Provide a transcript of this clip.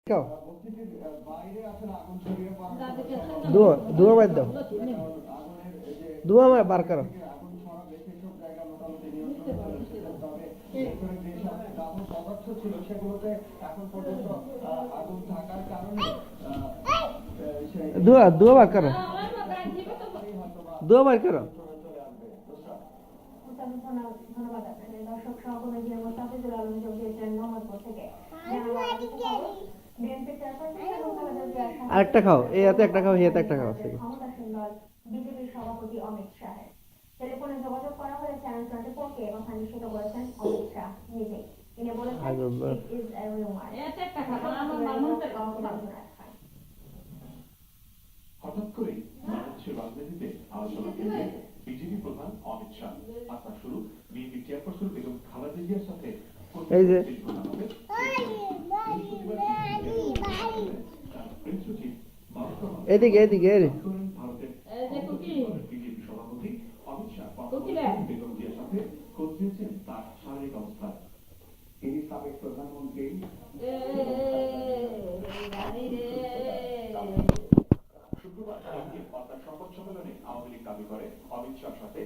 খাও দুয়া বাদ দাও দুয়া বার করো দুয়া দুয়া বার করো দুয়া বার করো ধন্যবাদ আপনাদের দর্শক সহকর্মী মোস্তাফিজুল আলম যোগিয়েছেন মোহাম্মদপুর থেকে আরেকটা খাও এই হাতে একটা খাও এই হাতে একটা খাও ক্ষমতাসীন দল বিজেপির সভাপতি অমিত শাহের টেলিফোনে যোগাযোগ করা হলে চ্যানেল 24 কে এবং নিশ্চিত করেছেন অমিত শাহ নিজেই। তিনি বলেছেন হঠাৎ করেই বাংলাদেশের রাজনীতিতে আলোচনা থেকে বিজেপি প্রধান অমিত শাহ আপনার শুরু বিএনপি চেয়ারপারসন বেগম খালেদা জিয়ার সাথে এই যে এদিকে এদিকে ভারতের বিজেপি সভাপতি অমিত শাহ বেগম জিয়ার সাথে খোঁজ নিয়েছেন তার শারীরিক অবস্থা। তিনি সাবেক প্রধানমন্ত্রী শুক্রবার সংবাদ সম্মেলনে আওয়ামী লীগ দাবি করে অমিত শাহর সাথে